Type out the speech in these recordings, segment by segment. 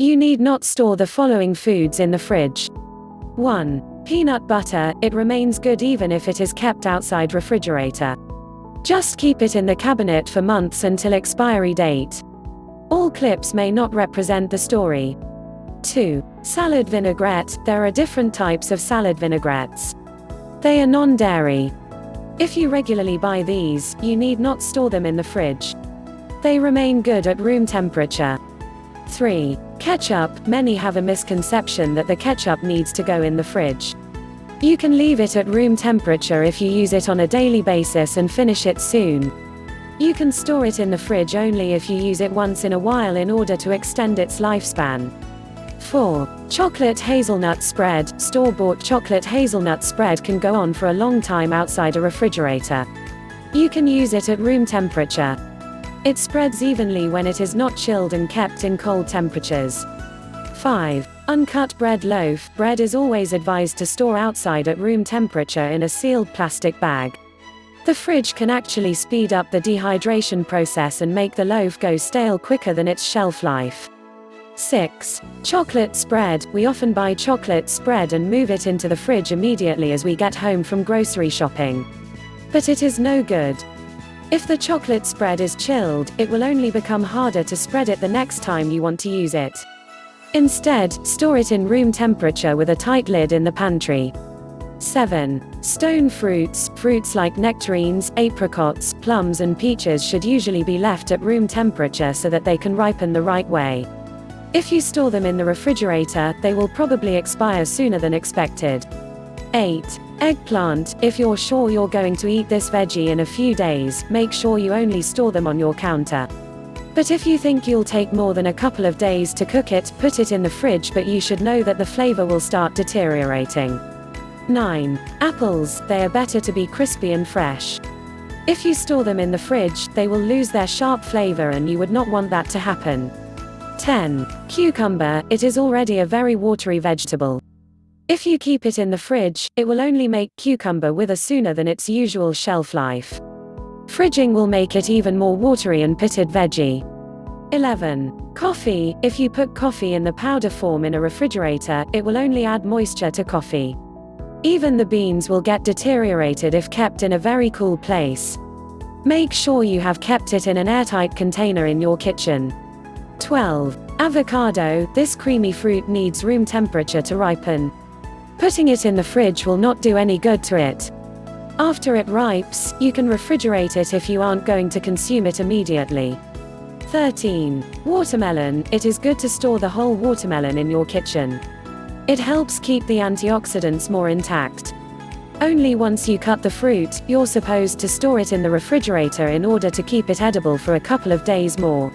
You need not store the following foods in the fridge. 1. Peanut butter. It remains good even if it is kept outside refrigerator. Just keep it in the cabinet for months until expiry date. All clips may not represent the story. 2. Salad vinaigrette. There are different types of salad vinaigrettes. They are non-dairy. If you regularly buy these, you need not store them in the fridge. They remain good at room temperature. 3. Ketchup. Many have a misconception that the ketchup needs to go in the fridge. You can leave it at room temperature if you use it on a daily basis and finish it soon. You can store it in the fridge only if you use it once in a while in order to extend its lifespan. 4. Chocolate hazelnut spread. Store-bought chocolate hazelnut spread can go on for a long time outside a refrigerator. You can use it at room temperature. It spreads evenly when it is not chilled and kept in cold temperatures. 5. Uncut bread loaf. Bread is always advised to store outside at room temperature in a sealed plastic bag. The fridge can actually speed up the dehydration process and make the loaf go stale quicker than its shelf life. 6. Chocolate spread. We often buy chocolate spread and move it into the fridge immediately as we get home from grocery shopping. But it is no good. If the chocolate spread is chilled, it will only become harder to spread it the next time you want to use it. Instead, store it in room temperature with a tight lid in the pantry. 7. Stone fruits. Fruits like nectarines, apricots, plums and peaches should usually be left at room temperature so that they can ripen the right way. If you store them in the refrigerator, they will probably expire sooner than expected. 8. Eggplant. If you're sure you're going to eat this veggie in a few days, make sure you only store them on your counter. But if you think you'll take more than a couple of days to cook it, put it in the fridge, but you should know that the flavor will start deteriorating. 9. Apples. They are better to be crispy and fresh. If you store them in the fridge, they will lose their sharp flavor and you would not want that to happen. 10. Cucumber. It is already a very watery vegetable. If you keep it in the fridge, it will only make cucumber wither sooner than its usual shelf life. Fridging will make it even more watery and pitted veggie. 11. Coffee. If you put coffee in the powder form in a refrigerator, it will only add moisture to coffee. Even the beans will get deteriorated if kept in a very cool place. Make sure you have kept it in an airtight container in your kitchen. 12. Avocado. This creamy fruit needs room temperature to ripen. Putting it in the fridge will not do any good to it. After it ripes, you can refrigerate it if you aren't going to consume it immediately. 13. Watermelon. It is good to store the whole watermelon in your kitchen. It helps keep the antioxidants more intact. Only once you cut the fruit, you're supposed to store it in the refrigerator in order to keep it edible for a couple of days more.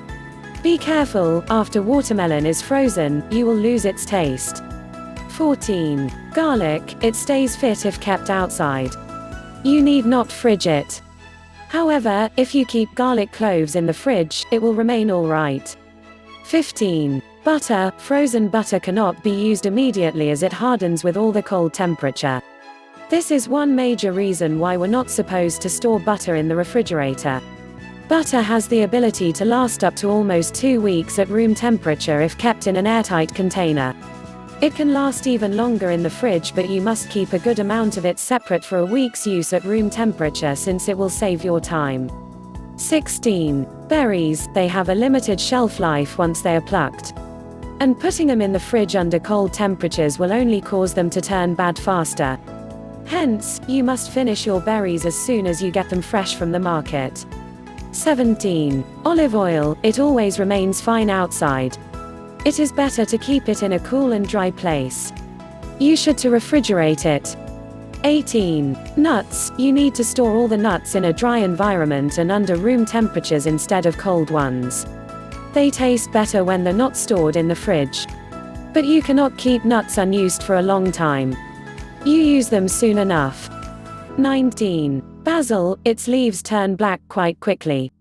Be careful, after watermelon is frozen, you will lose its taste. 14. Garlic. It stays fit if kept outside. You need not fridge it. However, if you keep garlic cloves in the fridge, it will remain alright. 15. Butter. Frozen butter cannot be used immediately as it hardens with all the cold temperature. This is one major reason why we're not supposed to store butter in the refrigerator. Butter has the ability to last up to almost 2 weeks at room temperature if kept in an airtight container. It can last even longer in the fridge, but you must keep a good amount of it separate for a week's use at room temperature since it will save your time. 16. Berries. They have a limited shelf life once they are plucked. And putting them in the fridge under cold temperatures will only cause them to turn bad faster. Hence, you must finish your berries as soon as you get them fresh from the market. 17. Olive oil. It always remains fine outside. It is better to keep it in a cool and dry place. You should to refrigerate it. 18. Nuts. You need to store all the nuts in a dry environment and under room temperatures instead of cold ones. They taste better when they're not stored in the fridge. But you cannot keep nuts unused for a long time. You use them soon enough. 19. Basil. Its leaves turn black quite quickly.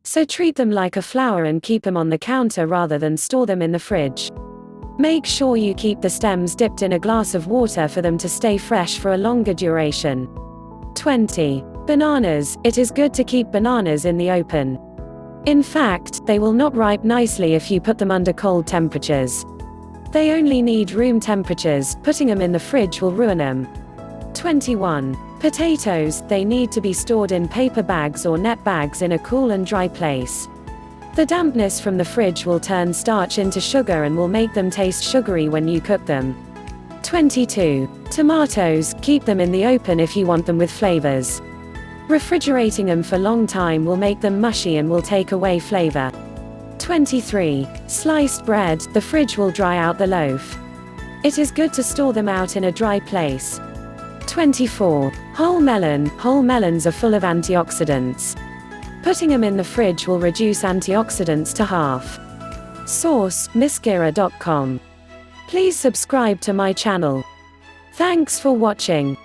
So treat them like a flower and keep them on the counter rather than store them in the fridge. Make sure you keep the stems dipped in a glass of water for them to stay fresh for a longer duration. 20. Bananas. It is good to keep bananas in the open. In fact, they will not ripe nicely if you put them under cold temperatures. They only need room temperatures, putting them in the fridge will ruin them. 21. Potatoes, they need to be stored in paper bags or net bags in a cool and dry place. The dampness from the fridge will turn starch into sugar and will make them taste sugary when you cook them. 22. Tomatoes, keep them in the open if you want them with flavors. Refrigerating them for long time will make them mushy and will take away flavor. 23. Sliced bread, the fridge will dry out the loaf. It is good to store them out in a dry place. 24. Whole melon, whole melons are full of antioxidants. Putting them in the fridge will reduce antioxidants to half. Source: misgira.com. Please subscribe to my channel. Thanks for watching.